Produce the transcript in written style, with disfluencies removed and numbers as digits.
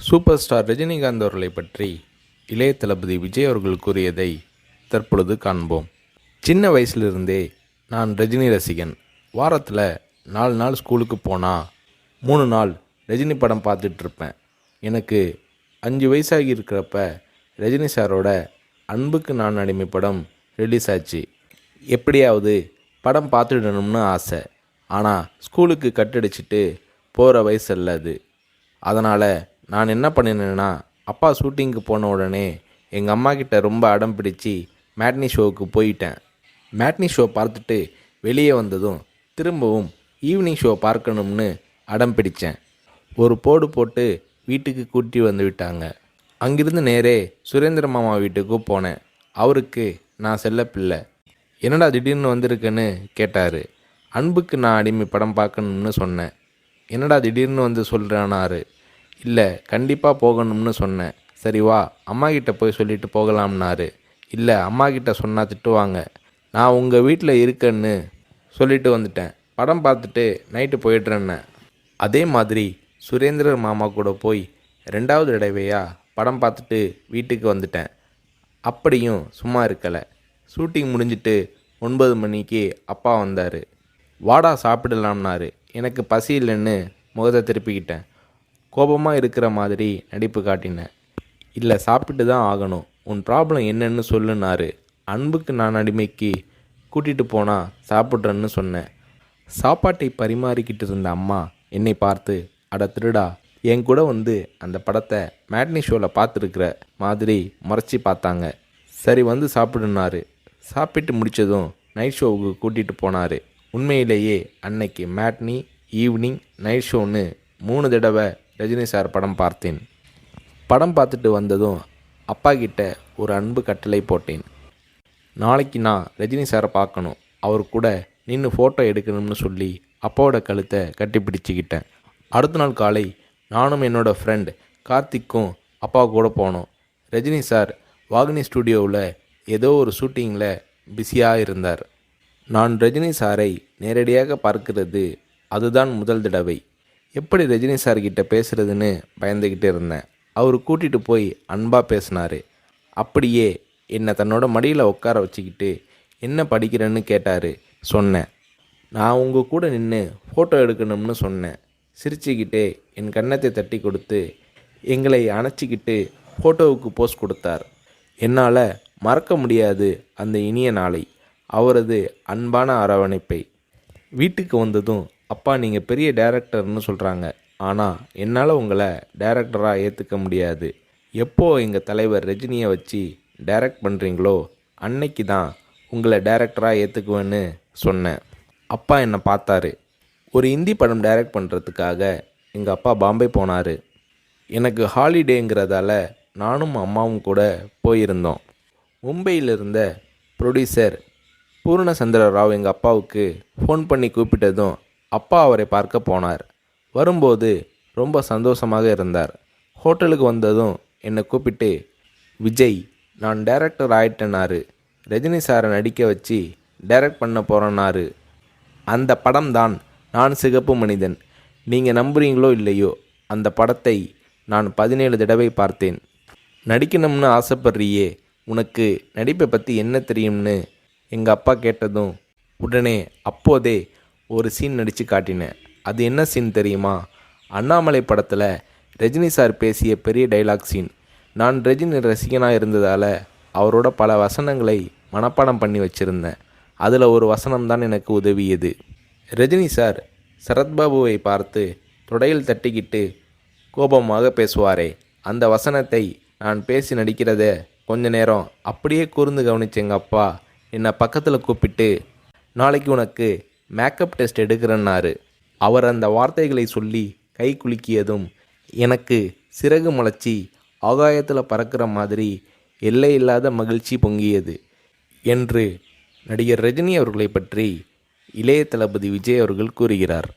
Super star Rajinikanth அவர்களை பற்றி இளைய தளபதி விஜய் அவர்கள் கூறியதை தற்பொழுது காண்போம். சின்ன வயசுலிருந்தே நான் ரஜினி ரசிகன். வாரத்தில் 4 நாள் ஸ்கூலுக்கு போனால் 3 நாள் ரஜினி படம் பார்த்துட்ருப்பேன். எனக்கு 5 வயசாகி இருக்கிறப்ப ரஜினி சாரோட அன்புக்கு நான் அடிமை படம் ரிலீஸ் ஆச்சு. எப்படியாவது படம் பார்த்துடணும்னு ஆசை. ஆனால் ஸ்கூலுக்கு கட்டடிச்சிட்டு போகிற வயசு அல்ல அது. அதனால் நான் என்ன பண்ணினேன்னா, அப்பா ஷூட்டிங்க்கு போன உடனே எங்கள் அம்மா கிட்ட ரொம்ப அடம் பிடிச்சி மேட்னி ஷோவுக்கு போயிட்டேன். மேட்னி ஷோ பார்த்துட்டு வெளியே வந்ததும் திரும்பவும் ஈவினிங் ஷோ பார்க்கணும்னு அடம் பிடித்தேன். ஒரு போடு போட்டு வீட்டுக்கு கூட்டி வந்து விட்டாங்க. அங்கிருந்து நேரே சுரேந்திர மாமா வீட்டுக்கு போனேன். அவருக்கு நான் செல்ல பிள்ளை. என்னடா திடீர்னு வந்திருக்குன்னு கேட்டார். அன்புக்கு நான் அடிமை படம் பார்க்கணும்னு சொன்னேன். என்னடா திடீர்னு வந்து சொல்கிறானாரு. இல்லை, கண்டிப்பாக போகணும்னு சொன்னேன். சரி வா, அம்மா கிட்ட போய் சொல்லிட்டு போகலாம்னாரு. இல்லை, அம்மா கிட்ட சொன்னால் திட்டுவாங்க. நான் உங்கள் வீட்டில் இருக்கேன்னு சொல்லிட்டு வந்துட்டேன். படம் பார்த்துட்டு நைட்டு போயிடுறேன்னு. அதே மாதிரி சுரேந்திரர் மாமா கூட போய் 2வது தடவையாக படம் பார்த்துட்டு வீட்டுக்கு வந்துட்டேன். அப்படியும் சும்மா இருக்கலை. ஷூட்டிங் முடிஞ்சிட்டு 9 மணிக்கு அப்பா வந்தார். வாடா சாப்பிடலாம்னாரு. எனக்கு பசி இல்லைன்னு முகத்தை திருப்பிக்கிட்டேன். கோபமாக இருக்கிற மாதிரி நடிப்பு காட்டினேன். இல்லை, சாப்பிட்டு தான் ஆகணும். உன் ப்ராப்ளம் என்னன்னு சொல்லுனாரு. அன்புக்கு நான் அடிமைக்கு கூட்டிகிட்டு போனால் சாப்பிட்றேன்னு சொன்னேன். சாப்பாட்டை பரிமாறிக்கிட்டு இருந்த அம்மா என்னை பார்த்து, அட திருடா, என் கூட வந்து அந்த படத்தை மேட்னி ஷோவில் பார்த்துருக்குற மாதிரி முறைச்சி பார்த்தாங்க. சரி வந்து சாப்பிடுனாரு. சாப்பிட்டு முடித்ததும் நைட் ஷோவுக்கு கூட்டிகிட்டு போனார். உண்மையிலேயே அன்னைக்கு மேட்னி, ஈவினிங், நைட் ஷோன்னு 3 தடவை ரஜினி சார் படம் பார்த்தேன். படம் பார்த்துட்டு வந்ததும் அப்பா கிட்ட ஒரு அன்பு கட்டளை போட்டேன். நாளைக்கு நான் ரஜினி சாரை பார்க்கணும், அவர் கூட நின்று ஃபோட்டோ எடுக்கணும்னு சொல்லி அப்பாவோட கழுத்தை கட்டி பிடிச்சிக்கிட்டேன். அடுத்த நாள் காலை நானும் என்னோடய ஃப்ரெண்ட் கார்த்திக்கும் அப்பா கூட போனோம். ரஜினி சார் வாகினி ஸ்டுடியோவில் ஏதோ ஒரு ஷூட்டிங்கில் பிஸியாக இருந்தார். நான் ரஜினி சாரை நேரடியாக பார்க்கிறது அதுதான் முதல் தடவை. எப்படி ரஜினி சார்கிட்ட பேசுகிறதுன்னு பயந்துக்கிட்டு இருந்தேன். அவர் கூட்டிகிட்டு போய் அன்பாக பேசினார். அப்படியே என்னை தன்னோட மடியில் உட்கார வச்சுக்கிட்டு என்ன படிக்கிறேன்னு கேட்டார். சொன்னேன், நான் உங்கள் கூட நின்று ஃபோட்டோ எடுக்கணும்னு சொன்னேன். சிரிச்சுக்கிட்டே என் கன்னத்தை தட்டி கொடுத்து எங்களை அணைச்சிக்கிட்டு ஃபோட்டோவுக்கு போஸ் கொடுத்தார். என்னால் மறக்க முடியாது அந்த இனிய நாளை, அவரது அன்பான அரவணைப்பை. வீட்டுக்கு வந்ததும், அப்பா நீங்கள் பெரிய டைரக்டர்னு சொல்கிறாங்க, ஆனால் என்னால் உங்களை டைரக்டராக ஏற்றுக்க முடியாது. எப்போ எங்கள் தலைவர் ரஜினியை வச்சு டைரக்ட் பண்ணுறீங்களோ அன்னைக்கு தான் உங்களை டைரக்டராக ஏற்றுக்குவேன்னு சொன்னேன். அப்பா என்னை பார்த்தாரு. ஒரு ஹிந்தி படம் டைரக்ட் பண்ணுறதுக்காக எங்கள் அப்பா பாம்பே போனார். எனக்கு ஹாலிடேங்கிறதால நானும் அம்மாவும் கூட போயிருந்தோம். மும்பையில் இருந்த ப்ரொடியூசர் பூர்ணச்சந்திர ராவ் எங்கள் அப்பாவுக்கு ஃபோன் பண்ணி கூப்பிட்டதும் அப்பா அவரை பார்க்க போனார். வரும்போது ரொம்ப சந்தோஷமாக இருந்தார். ஹோட்டலுக்கு வந்ததும் என்னை கூப்பிட்டு, விஜய், நான் டைரக்டர் ஆயிட்டேனாரு. ரஜினி சாரை நடிக்க வச்சு டைரக்ட் பண்ண போகிறேன்னாரு. அந்த படம் தான் நான் சிகப்பு மனிதன். நீங்கள் நம்புறீங்களோ இல்லையோ, அந்த படத்தை நான் 17 தடவை பார்த்தேன். நடிக்கணும்னு ஆசைப்படுறியே, உனக்கு நடிப்பை பற்றி என்ன தெரியும்னு எங்கள் அப்பா கேட்டதும் உடனே அப்போதே ஒரு சீன் நடித்து காட்டினேன். அது என்ன சீன் தெரியுமா? அண்ணாமலை படத்தில் ரஜினி சார் பேசிய பெரிய டைலாக் சீன். நான் ரஜினி ரசிகனாக இருந்ததால் அவரோட பல வசனங்களை மனப்பாடம் பண்ணி வச்சுருந்தேன். அதில் ஒரு வசனம்தான் எனக்கு உதவியது. ரஜினி சார் சரத்பாபுவை பார்த்து தொடையில் தட்டிக்கிட்டு கோபமாக பேசுவாரே, அந்த வசனத்தை நான் பேசி நடிக்கிறத கொஞ்ச நேரம் அப்படியே கூர்ந்து கவனிச்ச எங்கள் அப்பா என்னை பக்கத்தில் கூப்பிட்டு, நாளைக்கு உனக்கு மேக்கப் டெஸ்ட் எடுக்கிறேன்னாரு. அவர் அந்த வார்த்தைகளை சொல்லி கை குலுக்கியதும் எனக்கு சிறகு முளைச்சி ஆகாயத்தில் பறக்கிற மாதிரி எல்லையில்லாத மகிழ்ச்சி பொங்கியது என்று நடிகர் ரஜினி அவர்களை பற்றி இளைய தளபதி விஜய் அவர்கள் கூறுகிறார்.